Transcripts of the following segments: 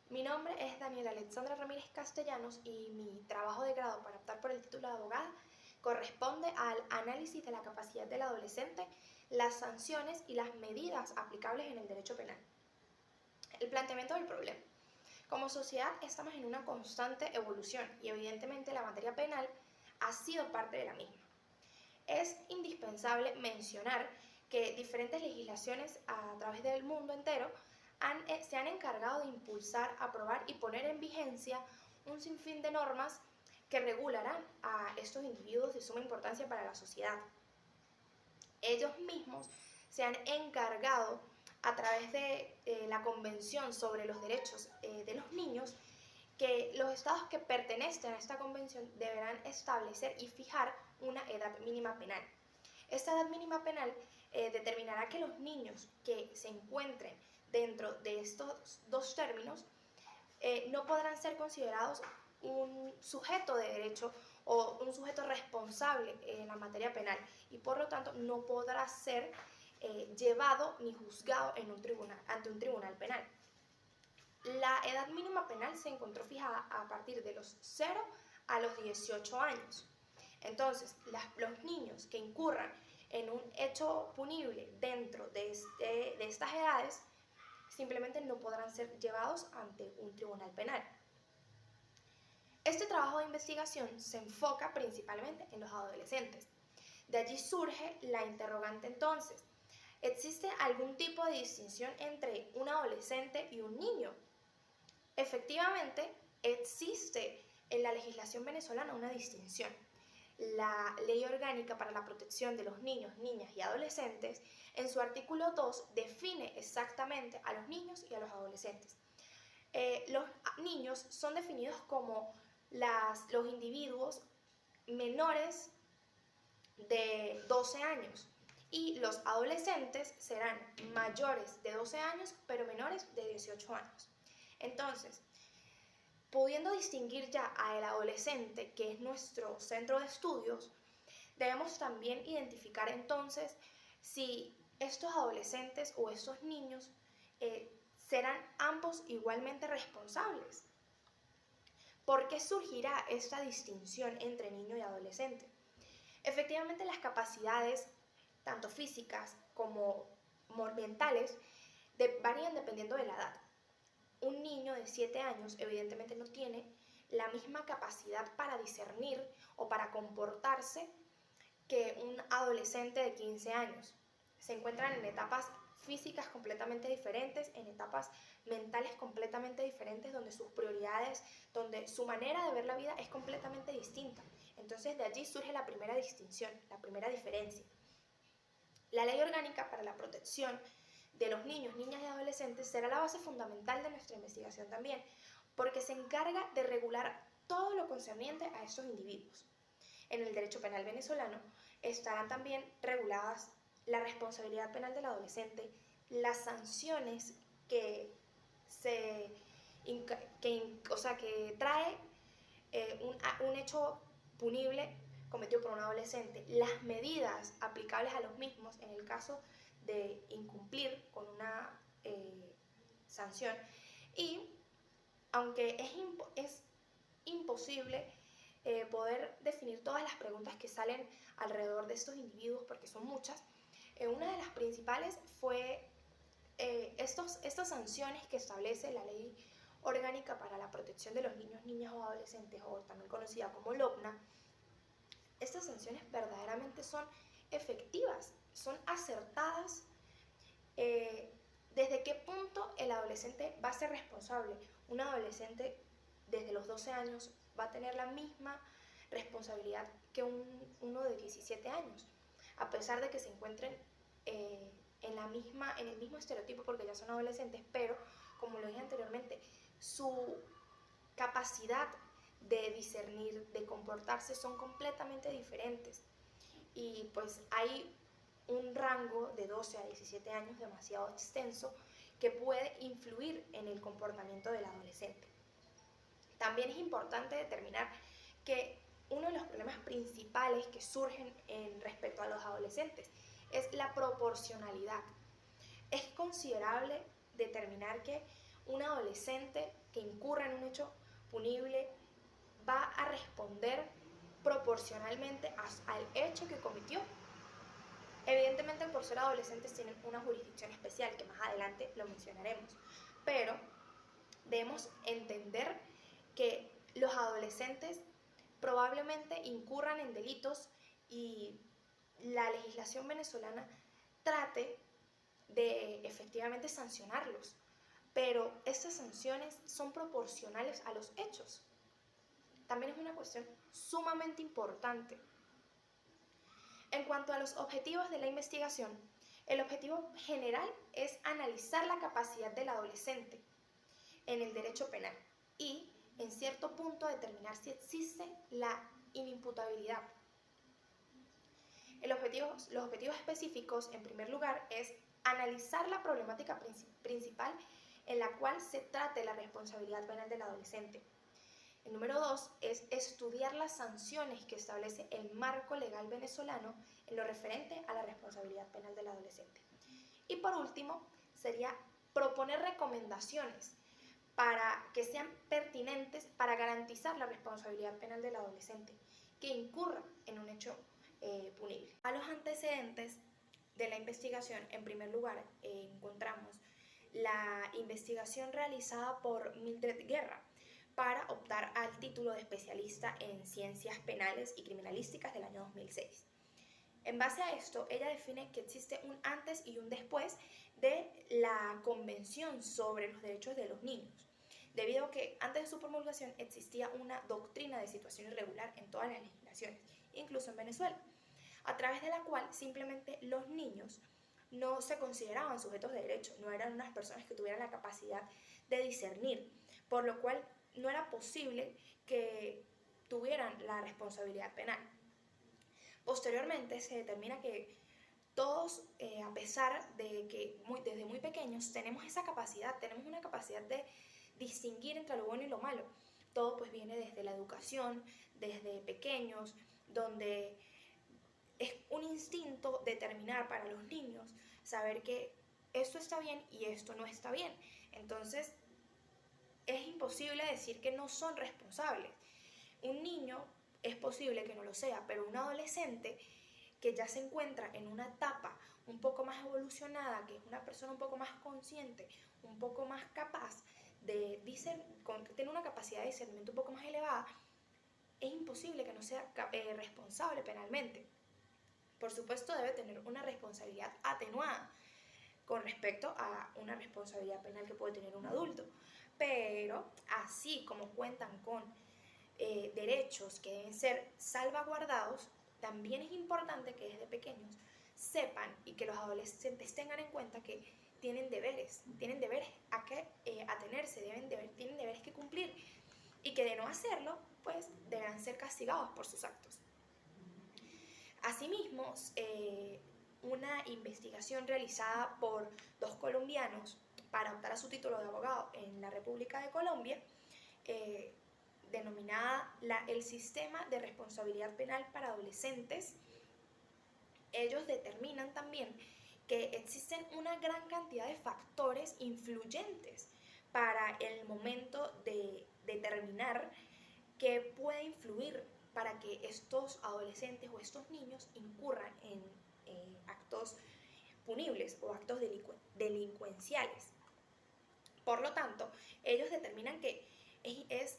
Mi nombre es Daniela Alexandra Ramírez Castellanos y mi trabajo de grado para optar por el título de abogada corresponde al análisis de la capacidad del adolescente, las sanciones y las medidas aplicables en el derecho penal. El planteamiento del problema. Como sociedad estamos en una constante evolución y evidentemente la materia penal ha sido parte de la misma. Es indispensable mencionar que diferentes legislaciones a través del mundo entero se han encargado de impulsar, aprobar y poner en vigencia un sinfín de normas que regularán a estos individuos de suma importancia para la sociedad. Ellos mismos se han encargado a través de la Convención sobre los Derechos de los Niños que los estados que pertenecen a esta convención deberán establecer y fijar una edad mínima penal. Esta edad mínima penal determinará que los niños que se encuentren dentro de estos dos términos no podrán ser considerados un sujeto de derecho o un sujeto responsable en la materia penal y por lo tanto no podrá ser llevado ni juzgado en un tribunal, ante un tribunal penal. La edad mínima penal se encontró fijada a partir de los 0 a los 18 años. Entonces, los niños que incurran en un hecho punible dentro de estas edades simplemente no podrán ser llevados ante un tribunal penal. Este trabajo de investigación se enfoca principalmente en los adolescentes. De allí surge la interrogante entonces, ¿existe algún tipo de distinción entre un adolescente y un niño? Efectivamente, existe en la legislación venezolana una distinción. La Ley Orgánica para la Protección de los Niños, Niñas y Adolescentes, en su artículo 2, define exactamente a los niños y a los adolescentes. Los niños son definidos como los individuos menores de 12 años y los adolescentes serán mayores de 12 años pero menores de 18 años. Entonces, pudiendo distinguir ya al adolescente, que es nuestro centro de estudios, debemos también identificar entonces si estos adolescentes o estos niños serán ambos igualmente responsables. ¿Por qué surgirá esta distinción entre niño y adolescente? Efectivamente, las capacidades, tanto físicas como mentales, varían dependiendo de la edad. Un niño de 7 años evidentemente no tiene la misma capacidad para discernir o para comportarse que un adolescente de 15 años. Se encuentran en etapas físicas completamente diferentes, en etapas mentales completamente diferentes, donde sus prioridades, donde su manera de ver la vida es completamente distinta. Entonces de allí surge la primera distinción, la primera diferencia. La Ley Orgánica para la Protección de los niños, niñas y adolescentes será la base fundamental de nuestra investigación también, porque se encarga de regular todo lo concerniente a estos individuos. En el derecho penal venezolano estarán también reguladas la responsabilidad penal del adolescente, las sanciones que trae un hecho punible cometido por un adolescente, las medidas aplicables a los mismos en el caso de incumplir con una sanción y aunque es imposible poder definir todas las preguntas que salen alrededor de estos individuos porque son muchas, una de las principales fue estas sanciones que establece la Ley Orgánica para la Protección de los Niños, Niñas o Adolescentes, o también conocida como LOPNA. Estas sanciones verdaderamente son efectivas, son acertadas. ¿Desde qué punto el adolescente va a ser responsable? Un adolescente desde los 12 años va a tener la misma responsabilidad que uno de 17 años, a pesar de que se encuentren en el mismo estereotipo porque ya son adolescentes, pero como lo dije anteriormente, su capacidad de discernir, de comportarse son completamente diferentes y pues hay un rango de 12 a 17 años demasiado extenso que puede influir en el comportamiento del adolescente. También es importante determinar que uno de los problemas principales que surgen respecto a los adolescentes es la proporcionalidad. Es considerable determinar que un adolescente que incurra en un hecho punible va a responder proporcionalmente al hecho que cometió. Evidentemente, por ser adolescentes tienen una jurisdicción especial, que más adelante lo mencionaremos, pero debemos entender que los adolescentes probablemente incurran en delitos y la legislación venezolana trate de efectivamente sancionarlos, pero estas sanciones son proporcionales a los hechos. También es una cuestión sumamente importante. En cuanto a los objetivos de la investigación, el objetivo general es analizar la capacidad del adolescente en el derecho penal y, en cierto punto, determinar si existe la inimputabilidad. Los objetivos específicos, en primer lugar, es analizar la problemática principal en la cual se trate la responsabilidad penal del adolescente. El número 2 es estudiar las sanciones que establece el marco legal venezolano en lo referente a la responsabilidad penal del adolescente. Y por último, sería proponer recomendaciones para que sean pertinentes para garantizar la responsabilidad penal del adolescente que incurra en un hecho punible. A los antecedentes de la investigación, en primer lugar, encontramos la investigación realizada por Mildred Guerra para optar al título de especialista en ciencias penales y criminalísticas del año 2006. En base a esto, ella define que existe un antes y un después de la Convención sobre los Derechos de los Niños, debido a que antes de su promulgación existía una doctrina de situación irregular en todas las legislaciones, incluso en Venezuela, a través de la cual simplemente los niños no se consideraban sujetos de derecho, no eran unas personas que tuvieran la capacidad de discernir, por lo cual no era posible que tuvieran la responsabilidad penal. Posteriormente se determina que todos, a pesar de que desde muy pequeños tenemos esa capacidad, tenemos una capacidad de distinguir entre lo bueno y lo malo. Todo pues viene desde la educación, desde pequeños, donde es un instinto determinar para los niños, saber que esto está bien y esto no está bien. Entonces, es imposible decir que no son responsables. Un niño es posible que no lo sea, pero un adolescente que ya se encuentra en una etapa un poco más evolucionada, que es una persona un poco más consciente, un poco más capaz de tener una capacidad de discernimiento un poco más elevada, es imposible que no sea responsable penalmente. Por supuesto, debe tener una responsabilidad atenuada con respecto a una responsabilidad penal que puede tener un adulto, pero así como cuentan con derechos que deben ser salvaguardados, también es importante que desde pequeños sepan y que los adolescentes tengan en cuenta que tienen deberes a que atenerse, tienen deberes que cumplir y que de no hacerlo, pues deberán ser castigados por sus actos. Asimismo, una investigación realizada por 2 colombianos para optar a su título de abogado en la República de Colombia, denominada el Sistema de Responsabilidad Penal para Adolescentes, ellos determinan también que existen una gran cantidad de factores influyentes para el momento de determinar qué puede influir para que estos adolescentes o estos niños incurran en actos punibles o actos delincuenciales. Por lo tanto, ellos determinan que es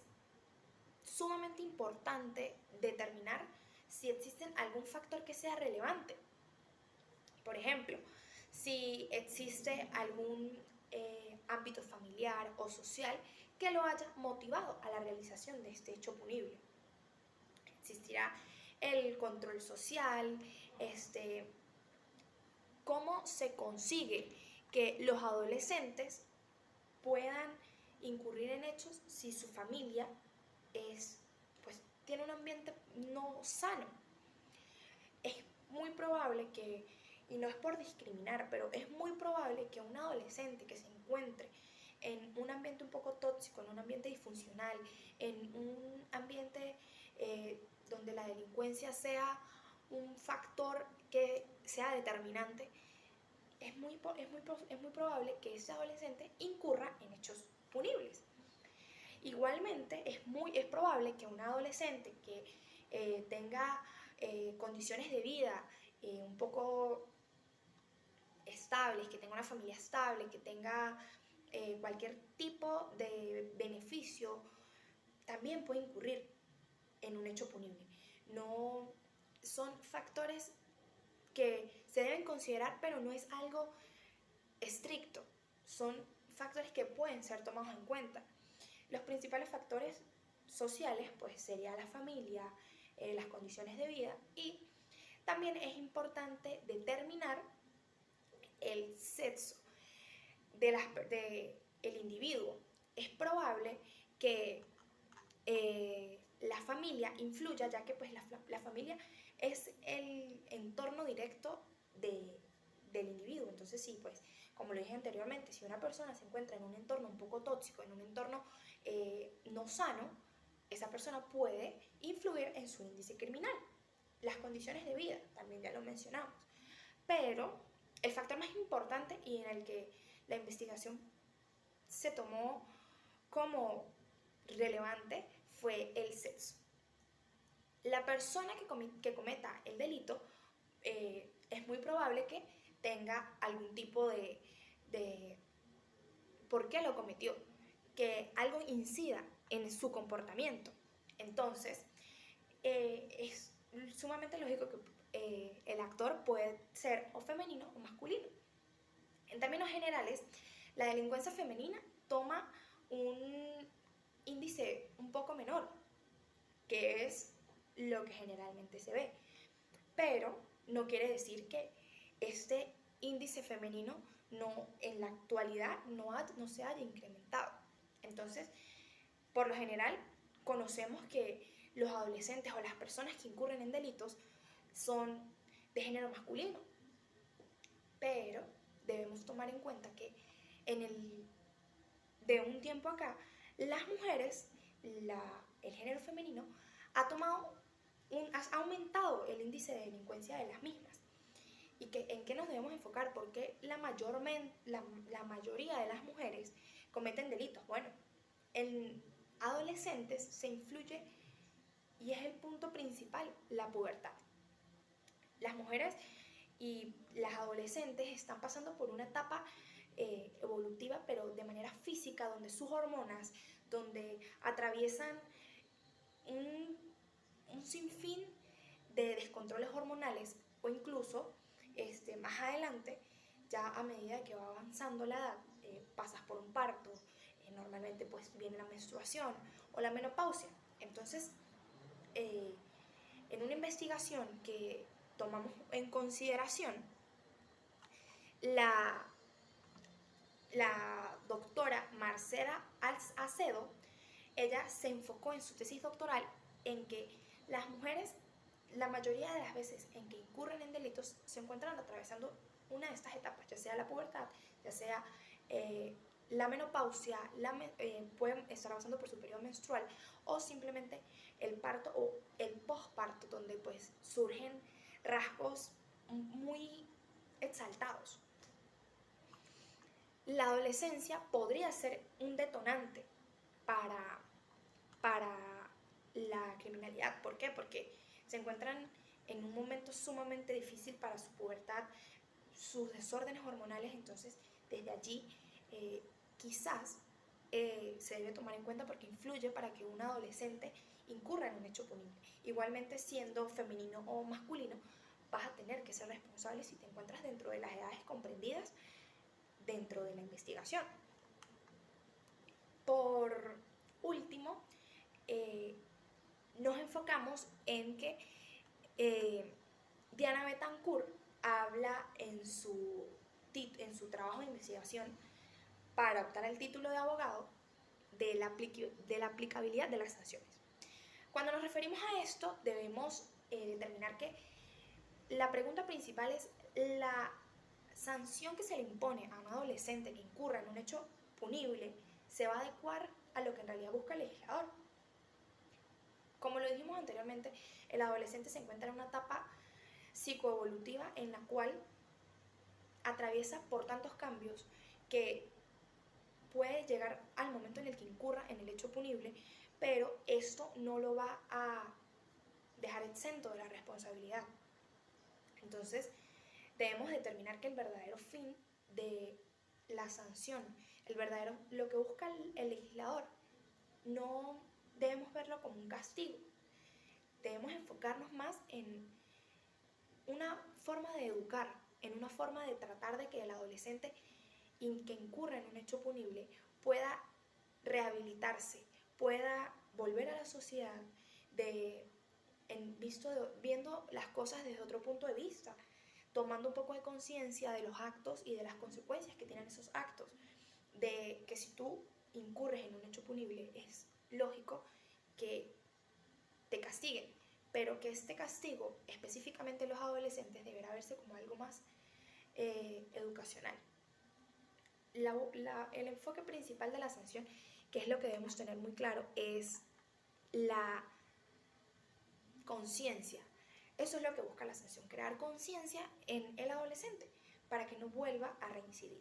sumamente importante determinar si existe algún factor que sea relevante. Por ejemplo, si existe algún ámbito familiar o social que lo haya motivado a la realización de este hecho punible. Existirá el control social, cómo se consigue que los adolescentes puedan incurrir en hechos si su familia tiene un ambiente no sano. Es muy probable que, y no es por discriminar, pero es muy probable que un adolescente que se encuentre en un ambiente un poco tóxico, en un ambiente disfuncional, en un ambiente donde la delincuencia sea un factor que sea determinante, es muy probable que ese adolescente incurra en hechos Igualmente, es probable que un adolescente que tenga condiciones de vida un poco estables, que tenga una familia estable, que tenga cualquier tipo de beneficio, también puede incurrir en un hecho punible. No son factores que se deben considerar, pero no es algo estricto. Son factores que pueden ser tomados en cuenta. Los principales factores sociales, pues sería la familia, las condiciones de vida, y también es importante determinar el sexo del individuo. Es probable que la familia influya, ya que pues la familia es el entorno directo del individuo. Entonces sí, pues como lo dije anteriormente, si una persona se encuentra en un entorno un poco tóxico, en un entorno no sano, esa persona puede influir en su índice criminal. Las condiciones de vida, también ya lo mencionamos. Pero el factor más importante y en el que la investigación se tomó como relevante fue el sexo. La persona que cometa el delito es muy probable que tenga algún tipo de por qué lo cometió, que algo incida en su comportamiento. Entonces, es sumamente lógico que el actor puede ser o femenino o masculino. En términos generales, la delincuencia femenina toma un índice un poco menor, que es lo que generalmente se ve. Pero no quiere decir que este índice femenino en la actualidad no se haya incrementado. Entonces, por lo general, conocemos que los adolescentes o las personas que incurren en delitos son de género masculino, pero debemos tomar en cuenta que de un tiempo acá, las mujeres, el género femenino, ha aumentado el índice de delincuencia de las mismas. ¿Y en qué nos debemos enfocar? Porque la mayoría de las mujeres cometen delitos. Bueno, en adolescentes se influye, y es el punto principal, la pubertad. Las mujeres y las adolescentes están pasando por una etapa evolutiva, pero de manera física, donde sus hormonas, donde atraviesan un sinfín de descontroles hormonales, o incluso más adelante, ya a medida que va avanzando la edad, pasas por un parto, normalmente pues viene la menstruación o la menopausia. Entonces, en una investigación que tomamos en consideración, la doctora Marcela Acedo, ella se enfocó en su tesis doctoral en que las mujeres, la mayoría de las veces en que incurren en delitos, se encuentran atravesando una de estas etapas, ya sea la pubertad, ya sea la menopausia, pueden estar pasando por su periodo menstrual, o simplemente el parto o el posparto, donde pues surgen rasgos muy exaltados. La adolescencia podría ser un detonante para la criminalidad. ¿Por qué? Porque se encuentran en un momento sumamente difícil para su pubertad, sus desórdenes hormonales. Entonces, desde allí quizás se debe tomar en cuenta, porque influye para que un adolescente incurra en un hecho punible. Igualmente, siendo femenino o masculino, vas a tener que ser responsable si te encuentras dentro de las edades comprendidas dentro de la investigación. Por último, nos enfocamos en que Diana Betancourt habla en su trabajo de investigación para optar al título de abogado de la aplicabilidad de las sanciones. Cuando nos referimos a esto, debemos determinar que la pregunta principal es: ¿la sanción que se le impone a un adolescente que incurra en un hecho punible se va a adecuar a lo que en realidad busca el legislador? Como lo dijimos anteriormente, el adolescente se encuentra en una etapa psicoevolutiva en la cual atraviesa por tantos cambios que puede llegar al momento en el que incurra en el hecho punible pero esto no lo va a dejar exento de la responsabilidad. Entonces, debemos determinar que el verdadero fin de la sanción, lo que busca el legislador, no debemos verlo como un castigo. Debemos enfocarnos más en una forma de educar, en una forma de tratar de que el adolescente que incurra en un hecho punible pueda rehabilitarse, pueda volver a la sociedad viendo las cosas desde otro punto de vista, tomando un poco de conciencia de los actos y de las consecuencias que tienen esos actos, de que si tú incurres en un hecho punible es lógico que te castiguen, pero que este castigo, específicamente en los adolescentes, deberá verse como algo más educacional. El enfoque principal de la sanción, que es lo que debemos tener muy claro, es la conciencia. Eso es lo que busca la sanción, crear conciencia en el adolescente para que no vuelva a reincidir.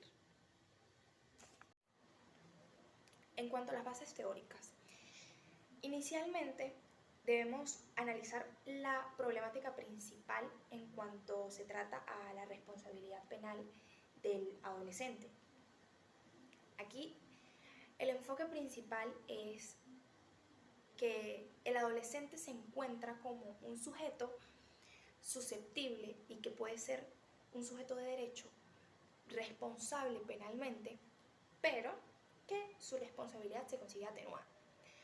En cuanto a las bases teóricas, inicialmente debemos analizar la problemática principal en cuanto se trata a la responsabilidad penal del adolescente. Aquí el enfoque principal es que el adolescente se encuentra como un sujeto susceptible y que puede ser un sujeto de derecho responsable penalmente, pero que su responsabilidad se consigue atenuada.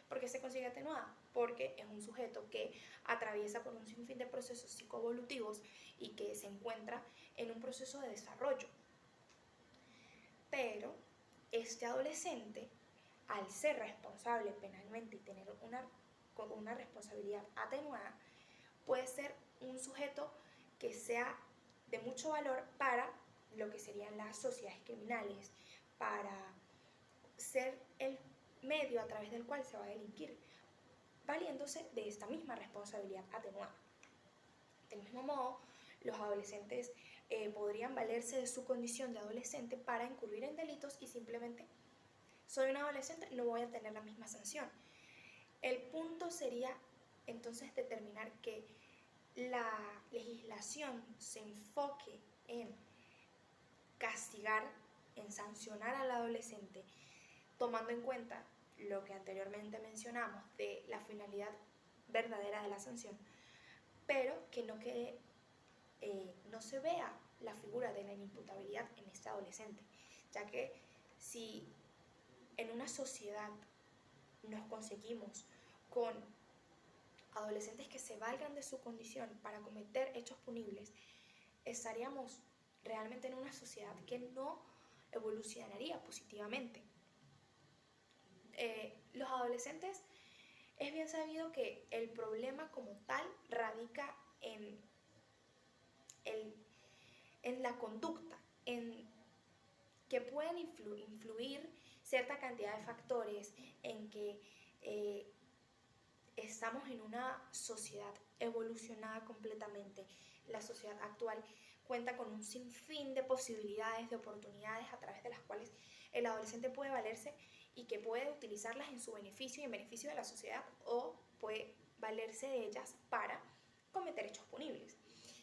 ¿Por qué se consigue atenuada? Porque es un sujeto que atraviesa por un sinfín de procesos psicoevolutivos y que se encuentra en un proceso de desarrollo. Pero este adolescente, al ser responsable penalmente y tener una responsabilidad atenuada, puede ser un sujeto que sea de mucho valor para lo que serían las sociedades criminales, para ser el medio a través del cual se va a delinquir, valiéndose de esta misma responsabilidad atenuada. Del mismo modo, los adolescentes podrían valerse de su condición de adolescente para incurrir en delitos y simplemente, soy un adolescente, no voy a tener la misma sanción. El punto sería entonces determinar que la legislación se enfoque en castigar, en sancionar al adolescente, tomando en cuenta lo que anteriormente mencionamos de la finalidad verdadera de la sanción, pero que no se vea la figura de la inimputabilidad en este adolescente, ya que si en una sociedad nos conseguimos con adolescentes que se valgan de su condición para cometer hechos punibles, estaríamos realmente en una sociedad que no evolucionaría positivamente. Los adolescentes, es bien sabido que el problema como tal radica en la conducta, en que pueden influir cierta cantidad de factores, en que estamos en una sociedad evolucionada completamente. La sociedad actual cuenta con un sinfín de posibilidades, de oportunidades a través de las cuales el adolescente puede valerse y que puede utilizarlas en su beneficio y en beneficio de la sociedad, o puede valerse de ellas para cometer hechos punibles.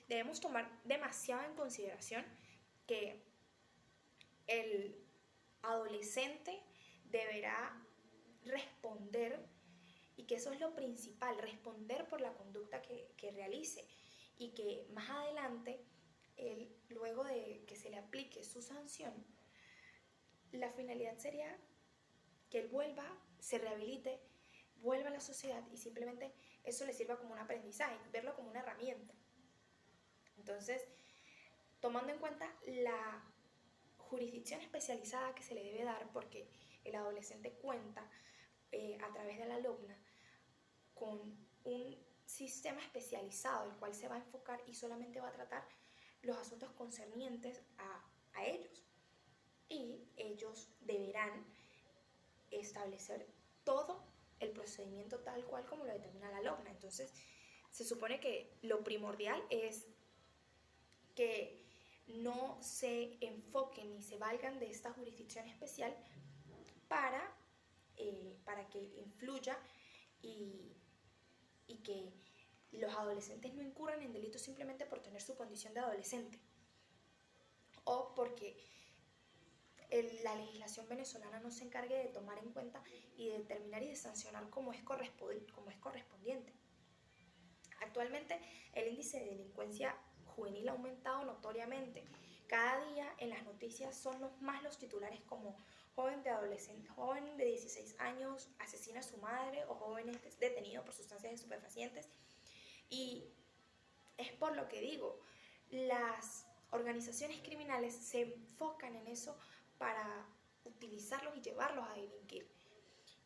Debemos tomar demasiado en consideración que el adolescente deberá responder, y que eso es lo principal, responder por la conducta que realice, y que más adelante, luego de que se le aplique su sanción, la finalidad sería que él se rehabilite, vuelva a la sociedad y simplemente eso le sirva como un aprendizaje, verlo como una herramienta. Entonces, tomando en cuenta la jurisdicción especializada que se le debe dar, porque el adolescente cuenta a través de la LOCNA con un sistema especializado el cual se va a enfocar y solamente va a tratar los asuntos concernientes a ellos, y ellos deberán establecer todo el procedimiento tal cual como lo determina la LOCNA. Entonces, se supone que lo primordial es que no se enfoquen ni se valgan de esta jurisdicción especial para que influya y, y que los adolescentes no incurran en delitos simplemente por tener su condición de adolescente o porque la legislación venezolana no se encargue de tomar en cuenta y de determinar y de sancionar como es correspondiente. Actualmente el índice de delincuencia juvenil ha aumentado notoriamente. Cada día en las noticias son más los titulares como joven de 16 años asesina a su madre o joven detenido por sustancias estupefacientes. Y es por lo que digo, las organizaciones criminales se enfocan en eso para utilizarlos y llevarlos a delinquir.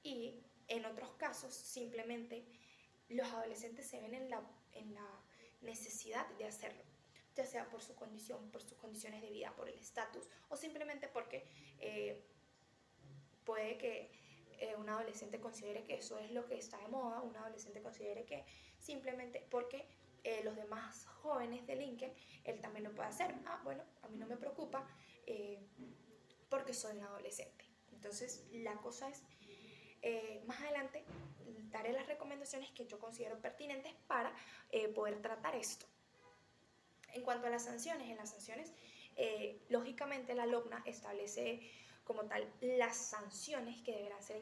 Y en otros casos simplemente los adolescentes se ven en la necesidad de hacerlo, ya sea por su condición, por sus condiciones de vida, por el estatus o simplemente porque puede que un adolescente considere que eso es lo que está de moda, un adolescente considere que simplemente porque los demás jóvenes delinquen, él también lo puede hacer. Bueno, a mí no me preocupa porque soy un adolescente. Entonces la cosa es, más adelante daré las recomendaciones que yo considero pertinentes para poder tratar esto. En cuanto a las sanciones, lógicamente la LOCNA establece como tal las sanciones que deberán ser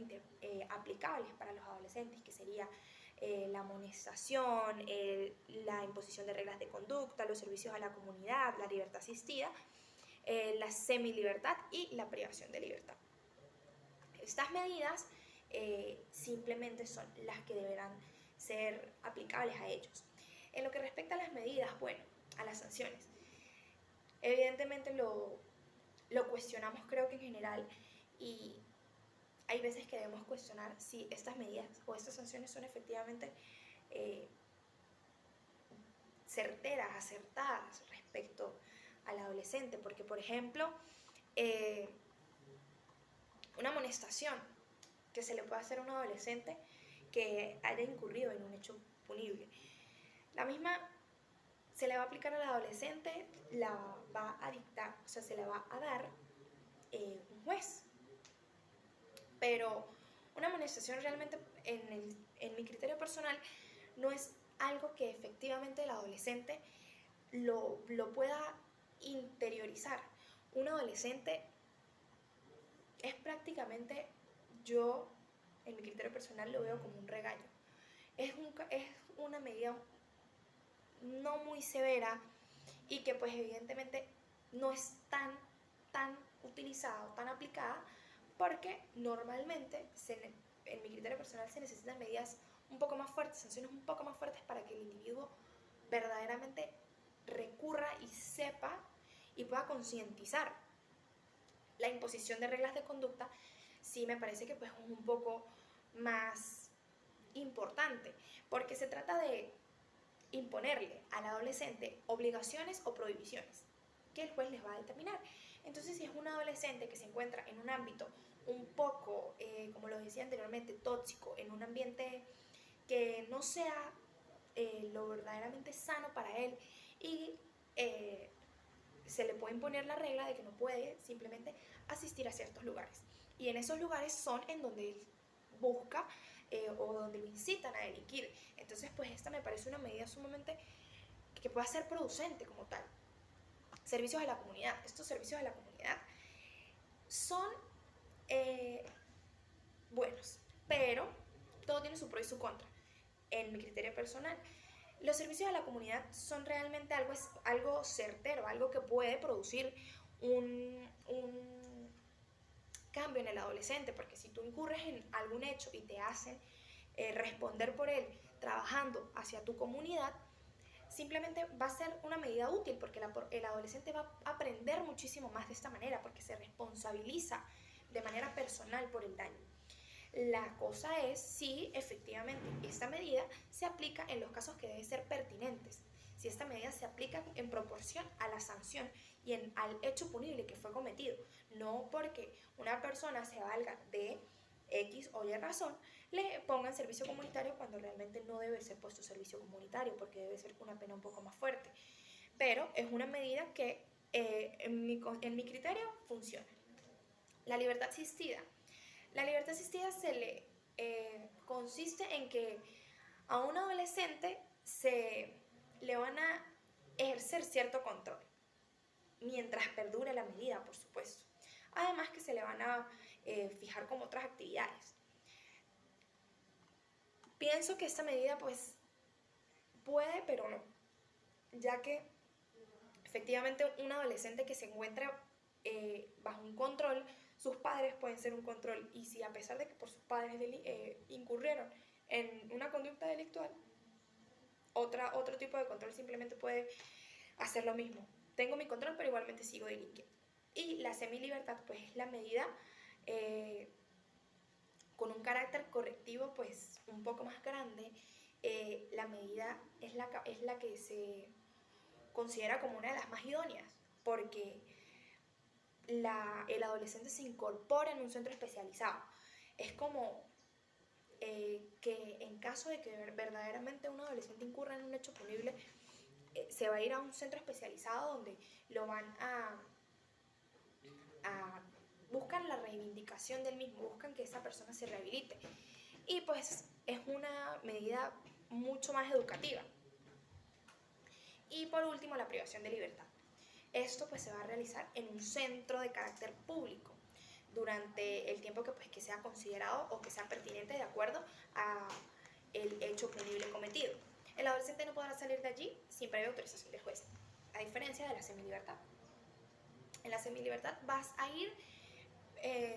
aplicables para los adolescentes, que sería la amonestación, la imposición de reglas de conducta, los servicios a la comunidad, la libertad asistida, la semilibertad y la privación de libertad. Estas medidas simplemente son las que deberán ser aplicables a ellos. En lo que respecta a las medidas, a las sanciones, evidentemente lo cuestionamos, creo que en general, y hay veces que debemos cuestionar si estas medidas o estas sanciones son efectivamente certeras, acertadas respecto al adolescente, porque por ejemplo, una amonestación que se le puede hacer a un adolescente que haya incurrido en un hecho punible, la misma se le va a aplicar al adolescente, la va a dictar, o sea, se la va a dar un juez. Pero una amonestación realmente, en mi criterio personal, no es algo que efectivamente el adolescente lo pueda interiorizar. Un adolescente es prácticamente, yo en mi criterio personal lo veo como un regaño. Es una medida no muy severa y que pues evidentemente no es tan utilizada o tan aplicada, porque normalmente en mi criterio personal se necesitan medidas un poco más fuertes, sanciones un poco más fuertes para que el individuo verdaderamente recurra y sepa y pueda concientizar. La imposición de reglas de conducta sí me parece que pues es un poco más importante, porque se trata de imponerle al adolescente obligaciones o prohibiciones que el juez les va a determinar. Entonces, si es un adolescente que se encuentra en un ámbito un poco, como lo decía anteriormente, tóxico, en un ambiente que no sea lo verdaderamente sano para él y se le puede imponer la regla de que no puede simplemente asistir a ciertos lugares. Y en esos lugares son en donde él busca o donde lo incitan a delinquir. Entonces, pues esta me parece una medida sumamente que pueda ser producente como tal. Servicios a la comunidad. Estos servicios a la comunidad son buenos, pero todo tiene su pro y su contra. En mi criterio personal, los servicios a la comunidad son realmente algo certero, algo que puede producir un cambio en el adolescente, porque si tú incurres en algún hecho y te hacen responder por él trabajando hacia tu comunidad, simplemente va a ser una medida útil, porque el adolescente va a aprender muchísimo más de esta manera, porque se responsabiliza de manera personal por el daño. La cosa es si efectivamente esta medida se aplica en los casos que deben ser pertinentes, si esta medida se aplica en proporción a la sanción y al hecho punible que fue cometido, no porque una persona se valga de X o Y razón, le pongan servicio comunitario cuando realmente no debe ser puesto servicio comunitario, porque debe ser una pena un poco más fuerte. Pero es una medida que en mi criterio funciona. La libertad asistida. La libertad asistida se le consiste en que a un adolescente se le van a ejercer cierto control, mientras perdure la medida, por supuesto. Además que se le van a fijar como otras actividades. Pienso que esta medida pues puede, pero no, ya que efectivamente un adolescente que se encuentra bajo un control, sus padres pueden ser un control, y si a pesar de que por sus padres incurrieron en una conducta delictual, otro tipo de control simplemente puede hacer lo mismo. Tengo mi control, pero igualmente sigo delinquiendo. Y la semilibertad pues es la medida con un carácter correctivo pues un poco más grande. La medida es la que se considera como una de las más idóneas, porque el adolescente se incorpora en un centro especializado. Es como que en caso de que verdaderamente un adolescente incurra en un hecho punible, se va a ir a un centro especializado donde lo van a buscan la reivindicación del mismo, buscan que esa persona se rehabilite. Y pues es una medida mucho más educativa. Y por último, la privación de libertad. Esto pues se va a realizar en un centro de carácter público durante el tiempo que sea considerado o que sea pertinente de acuerdo a el hecho punible cometido. El adolescente no podrá salir de allí sin previa autorización del juez, a diferencia de la semilibertad. En la semilibertad vas a ir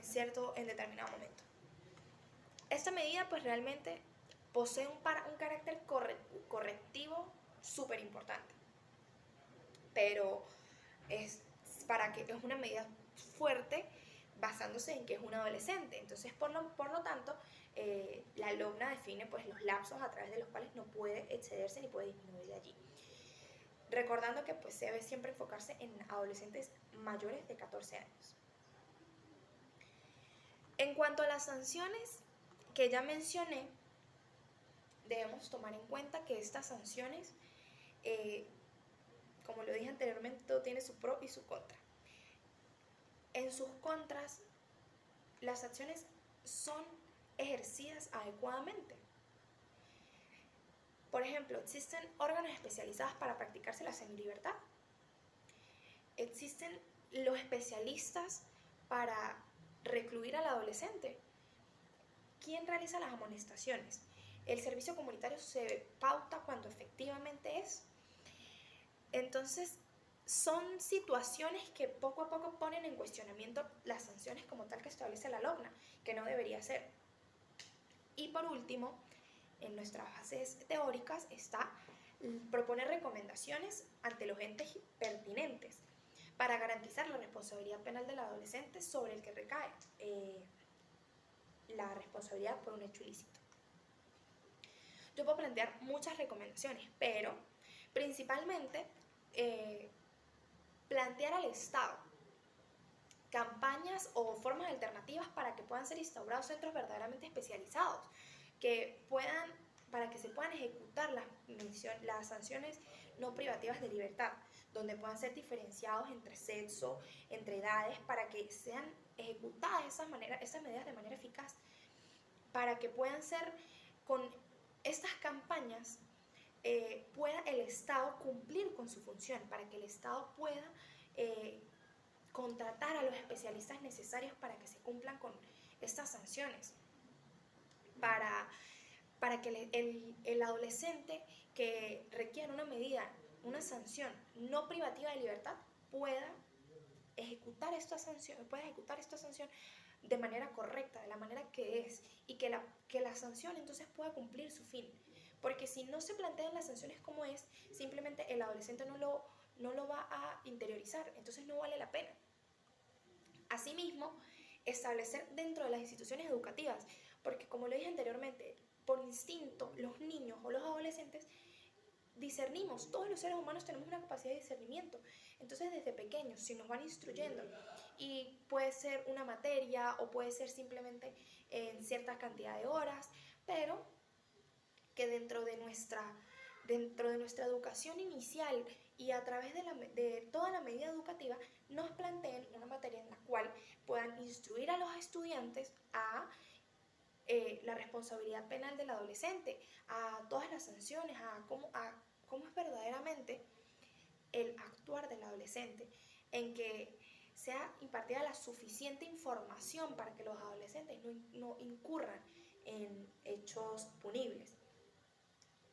cierto en determinado momento. Esta medida pues realmente posee un carácter correctivo súper importante, pero es una medida fuerte basándose en que es un adolescente. Entonces por lo tanto la LOGNA define pues los lapsos a través de los cuales no puede excederse ni puede disminuir de allí, recordando que pues se debe siempre enfocarse en adolescentes mayores de 14 años. En cuanto a las sanciones que ya mencioné, debemos tomar en cuenta que estas sanciones, como lo dije anteriormente, todo tiene su pro y su contra. En sus contras, las acciones son ejercidas adecuadamente. Por ejemplo, existen órganos especializados para practicarse la semilibertad. Existen los especialistas para recluir al adolescente. ¿Quién realiza las amonestaciones? El servicio comunitario se pauta cuando efectivamente es. Entonces, son situaciones que poco a poco ponen en cuestionamiento las sanciones como tal que establece la LOGNA, que no debería ser. Y por último, en nuestras bases teóricas está proponer recomendaciones ante los entes pertinentes para garantizar la responsabilidad penal del adolescente sobre el que recae la responsabilidad por un hecho ilícito. Yo puedo plantear muchas recomendaciones, pero principalmente plantear al Estado campañas o formas alternativas para que puedan ser instaurados centros verdaderamente especializados, para que se puedan ejecutar las sanciones no privativas de libertad, donde puedan ser diferenciados entre sexo, entre edades, para que sean ejecutadas esas medidas de manera eficaz, para que puedan ser con estas campañas pueda el Estado cumplir con su función, para que el Estado pueda contratar a los especialistas necesarios para que se cumplan con estas sanciones, para que el adolescente que requiere una medida, una sanción no privativa de libertad pueda ejecutar esta sanción de manera correcta, de la manera que es, y que la sanción entonces pueda cumplir su fin. Porque si no se plantean las sanciones como es, simplemente el adolescente no lo va a interiorizar, entonces no vale la pena. Asimismo, establecer dentro de las instituciones educativas, porque como lo dije anteriormente, por instinto los niños o los adolescentes discernimos, todos los seres humanos tenemos una capacidad de discernimiento. Entonces desde pequeños, si nos van instruyendo, y puede ser una materia o puede ser simplemente en cierta cantidad de horas, pero que dentro de nuestra educación inicial y a través de toda la medida educativa nos planteen una materia en la cual puedan instruir a los estudiantes a la responsabilidad penal del adolescente, a todas las sanciones, a cómo es verdaderamente el actuar del adolescente, en que sea impartida la suficiente información para que los adolescentes no incurran en hechos punibles.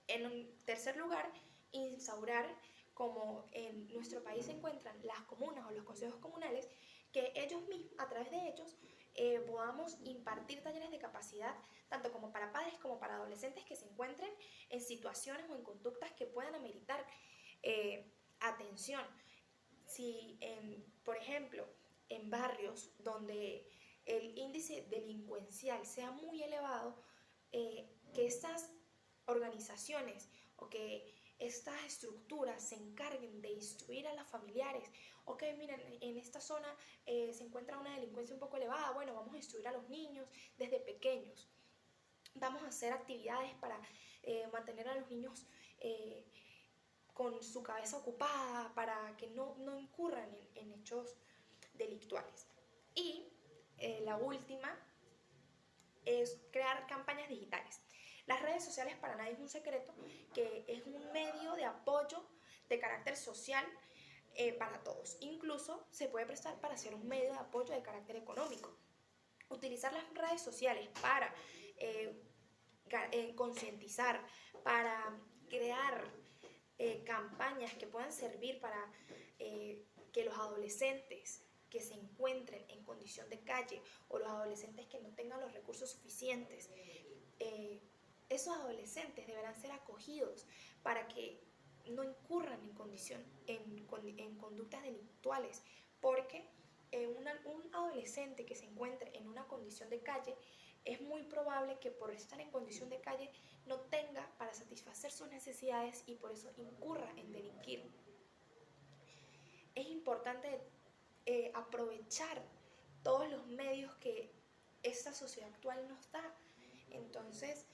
En un tercer lugar, instaurar, como en nuestro país se encuentran las comunas o los consejos comunales, que ellos mismos, a través de ellos, podamos impartir talleres de capacidad, tanto como para padres como para adolescentes que se encuentren en situaciones o en conductas que puedan ameritar atención. Si, por ejemplo, en barrios donde el índice delincuencial sea muy elevado, que estas organizaciones o que estas estructuras se encarguen de instruir a los familiares. Ok, miren, en esta zona se encuentra una delincuencia un poco elevada, bueno, vamos a instruir a los niños desde pequeños. Vamos a hacer actividades para mantener a los niños con su cabeza ocupada, para que no incurran en hechos delictuales. Y la última es crear campañas digitales. Las redes sociales para nadie es un secreto, que es un medio de apoyo de carácter social para todos. Incluso se puede prestar para ser un medio de apoyo de carácter económico. Utilizar las redes sociales para concientizar, para crear campañas que puedan servir para que los adolescentes que se encuentren en condición de calle o los adolescentes que no tengan los recursos suficientes, esos adolescentes deberán ser acogidos para que no incurran en conductas delictuales, porque un adolescente que se encuentre en una condición de calle es muy probable que por estar en condición de calle no tenga para satisfacer sus necesidades y por eso incurra en delinquir. Es importante aprovechar todos los medios que esta sociedad actual nos da. Entonces,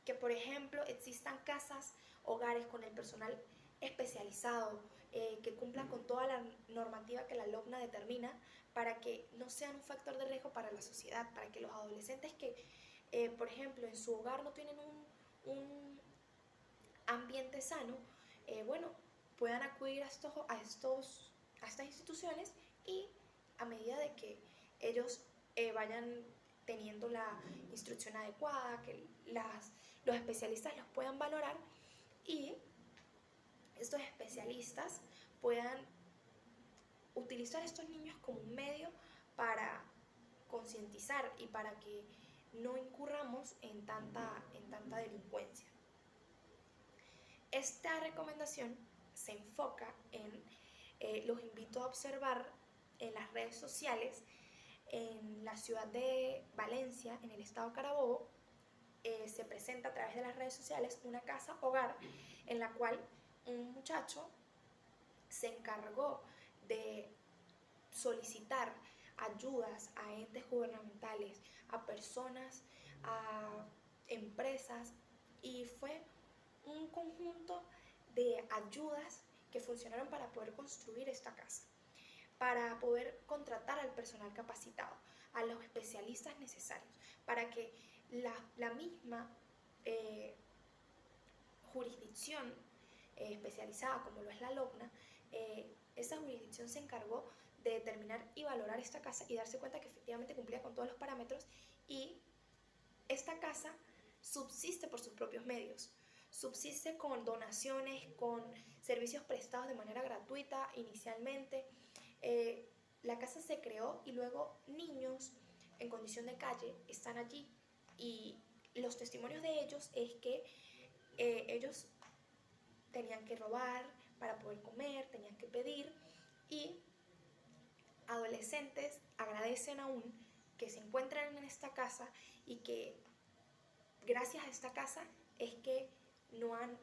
que por ejemplo existan casas, hogares con el personal especializado, que cumplan con toda la normativa que la LOCNA determina, para que no sean un factor de riesgo para la sociedad, para que los adolescentes que, por ejemplo, en su hogar no tienen un ambiente sano, bueno, puedan acudir a estas instituciones y a medida de que ellos vayan teniendo la instrucción adecuada, que los especialistas los puedan valorar y estos especialistas puedan utilizar a estos niños como un medio para concientizar y para que no incurramos en tanta delincuencia. Esta recomendación se enfoca en, los invito a observar en las redes sociales, en la ciudad de Valencia, en el estado Carabobo, se presenta a través de las redes sociales una casa hogar en la cual un muchacho se encargó de solicitar ayudas a entes gubernamentales, a personas, a empresas, y fue un conjunto de ayudas que funcionaron para poder construir esta casa, para poder contratar al personal capacitado, a los especialistas necesarios, para que la misma jurisdicción especializada como lo es la LOCNA, esa jurisdicción se encargó de determinar y valorar esta casa y darse cuenta que efectivamente cumplía con todos los parámetros, y esta casa subsiste por sus propios medios, subsiste con donaciones, con servicios prestados de manera gratuita inicialmente. La casa se creó y luego niños en condición de calle están allí, y los testimonios de ellos es que ellos tenían que robar para poder comer, tenían que pedir, y adolescentes agradecen aún que se encuentran en esta casa y que gracias a esta casa es que no han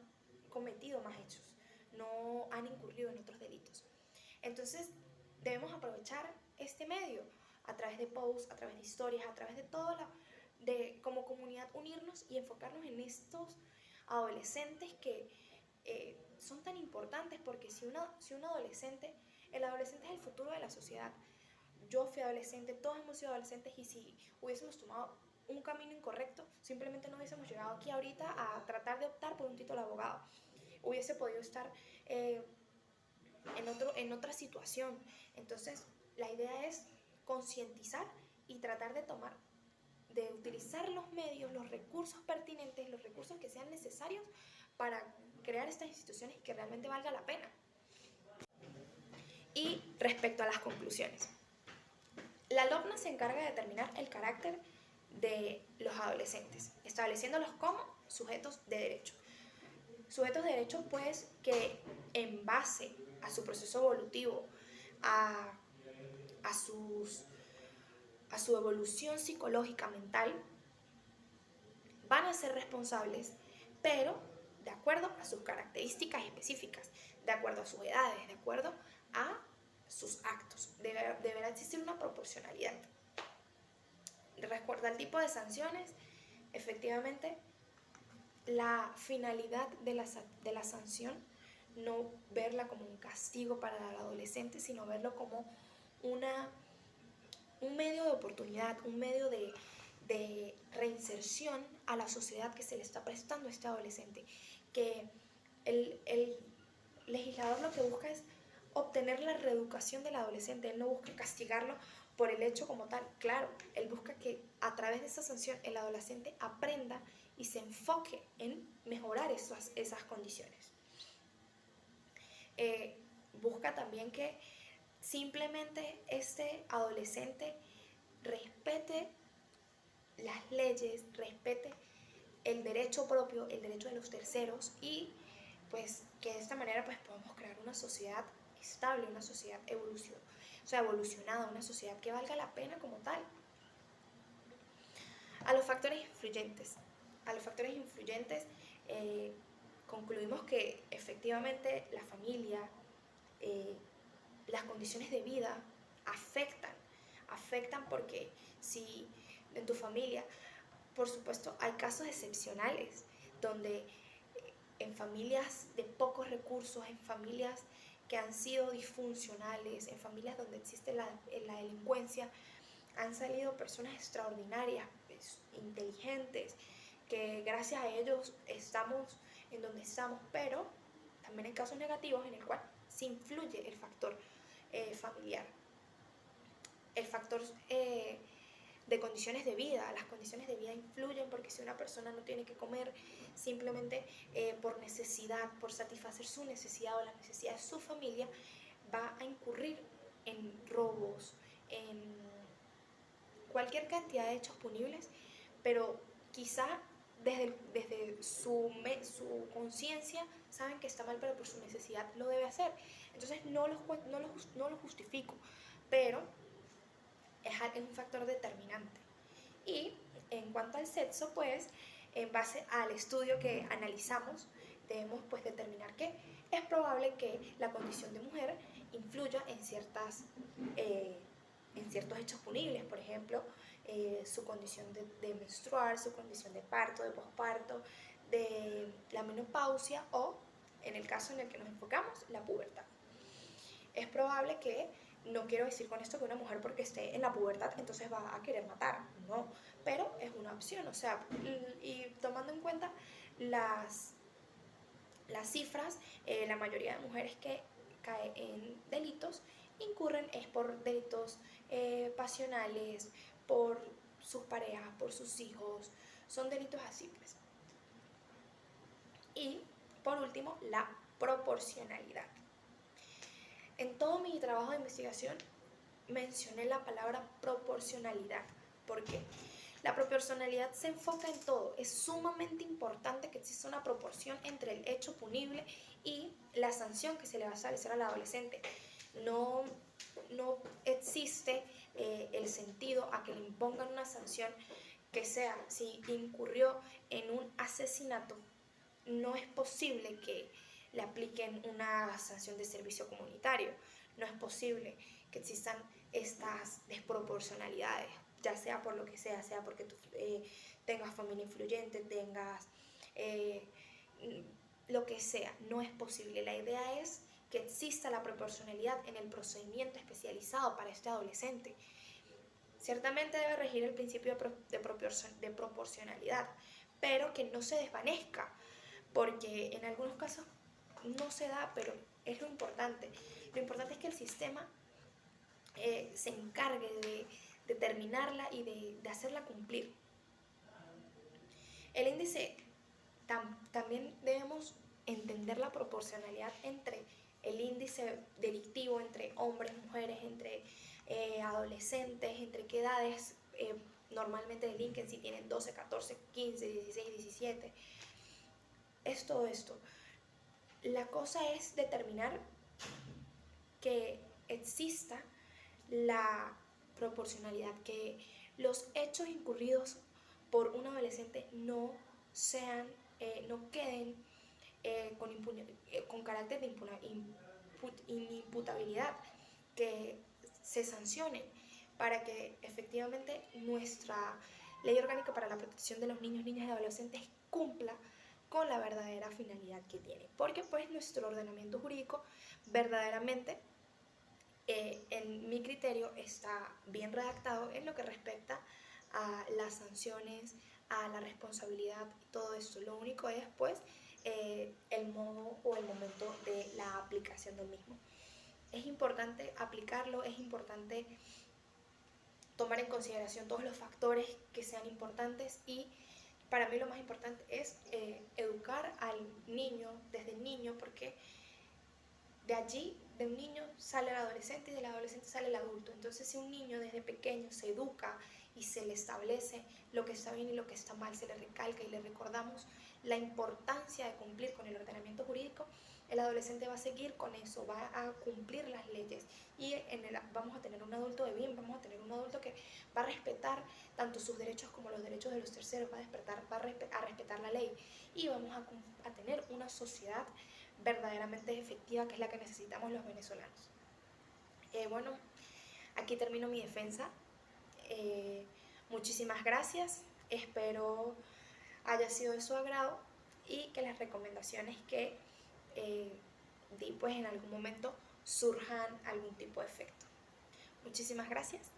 cometido más hechos, no han incurrido en otros delitos. Entonces debemos aprovechar este medio a través de posts, a través de historias, a través de todo como comunidad unirnos y enfocarnos en estos adolescentes que son tan importantes, porque si un adolescente, el adolescente es el futuro de la sociedad. Yo fui adolescente, todos hemos sido adolescentes, y si hubiésemos tomado un camino incorrecto, simplemente no hubiésemos llegado aquí ahorita a tratar de optar por un título de abogado. Hubiese podido estar en otra situación. Entonces, la idea es concientizar y tratar de utilizar los medios, los recursos pertinentes, los recursos que sean necesarios para crear estas instituciones que realmente valga la pena. Y respecto a las conclusiones, la LOPNA se encarga de determinar el carácter de los adolescentes, estableciéndolos como sujetos de derecho. Sujetos de derecho, pues, que en base a su proceso evolutivo, a su evolución psicológica mental, van a ser responsables, pero de acuerdo a sus características específicas, de acuerdo a sus edades, de acuerdo a sus actos. Deberá existir una proporcionalidad. Respecto al tipo de sanciones, efectivamente, la finalidad de la sanción, no verla como un castigo para el adolescente, sino verlo como un medio de oportunidad, un medio de reinserción a la sociedad que se le está prestando a este adolescente. Que el legislador lo que busca es obtener la reeducación del adolescente. Él no busca castigarlo por el hecho como tal. Claro, él busca que a través de esa sanción el adolescente aprenda y se enfoque en mejorar esas condiciones. Busca también que simplemente este adolescente respete las leyes, respete el derecho propio, el derecho de los terceros, y pues que de esta manera pues podamos crear una sociedad estable, una sociedad evolucionada, una sociedad que valga la pena como tal. A los factores influyentes. Concluimos que efectivamente la familia, las condiciones de vida afectan porque si en tu familia, por supuesto, hay casos excepcionales donde en familias de pocos recursos, en familias que han sido disfuncionales, en familias donde existe la delincuencia, han salido personas extraordinarias, pues, inteligentes, que gracias a ellos estamos en donde estamos, pero también hay casos negativos en el cual se influye el factor familiar, el factor de condiciones de vida. Las condiciones de vida influyen porque si una persona no tiene que comer simplemente por necesidad, por satisfacer su necesidad o la necesidad de su familia, va a incurrir en robos, en cualquier cantidad de hechos punibles, pero quizá desde su conciencia saben que está mal, pero por su necesidad lo debe hacer. Entonces no lo justifico, pero es un factor determinante. Y en cuanto al sexo, pues en base al estudio que analizamos, debemos pues determinar que es probable que la condición de mujer influya en ciertos hechos punibles, por ejemplo, su condición de menstruar, su condición de parto, de posparto, de la menopausia o, en el caso en el que nos enfocamos, la pubertad. Es probable que, no quiero decir con esto que una mujer porque esté en la pubertad entonces va a querer matar, no, pero es una opción, o sea, y tomando en cuenta las cifras, la mayoría de mujeres que caen en delitos incurren es por delitos pasionales, por sus parejas, por sus hijos, son delitos así, pues. Y por último, la proporcionalidad. En todo mi trabajo de investigación mencioné la palabra proporcionalidad, porque la proporcionalidad se enfoca en todo. Es sumamente importante que exista una proporción entre el hecho punible y la sanción que se le va a establecer al adolescente. No existe el sentido a que le impongan una sanción que sea, si incurrió en un asesinato, no es posible que le apliquen una sanción de servicio comunitario. No es posible que existan estas desproporcionalidades, ya sea por lo que sea porque tú tengas familia influyente, tengas lo que sea, no es posible. La idea es que exista la proporcionalidad en el procedimiento especializado para este adolescente. Ciertamente debe regir el principio de proporcionalidad, pero que no se desvanezca, porque en algunos casos no se da, pero es lo importante. Lo importante es que el sistema se encargue de determinarla y de hacerla cumplir. El índice también debemos entender la proporcionalidad entre el índice delictivo, entre hombres, mujeres, entre adolescentes, entre qué edades normalmente delinquen, si tienen 12, 14, 15, 16, 17. Es todo esto. La cosa es determinar que exista la proporcionalidad, que los hechos incurridos por un adolescente no queden con carácter de inimputabilidad, que se sancionen para que efectivamente nuestra ley orgánica para la protección de los niños, niñas y adolescentes cumpla con la verdadera finalidad que tiene, porque pues nuestro ordenamiento jurídico verdaderamente en mi criterio está bien redactado en lo que respecta a las sanciones, a la responsabilidad y todo esto. Lo único es pues el modo o el momento de la aplicación del mismo. Es importante aplicarlo, es importante tomar en consideración todos los factores que sean importantes, y para mí lo más importante es educar al niño desde niño, porque de allí, de un niño sale el adolescente y del adolescente sale el adulto. Entonces, si un niño desde pequeño se educa y se le establece lo que está bien y lo que está mal, se le recalca y le recordamos la importancia de cumplir con el ordenamiento jurídico, el adolescente va a seguir con eso, va a cumplir las leyes, y vamos a tener un adulto de bien, vamos a tener un adulto que va a respetar tanto sus derechos como los derechos de los terceros, va a respetar la ley, y vamos a tener una sociedad verdaderamente efectiva, que es la que necesitamos los venezolanos. Bueno, aquí termino mi defensa. Muchísimas gracias, espero haya sido de su agrado y que las recomendaciones que di pues en algún momento surjan algún tipo de efecto. Muchísimas gracias.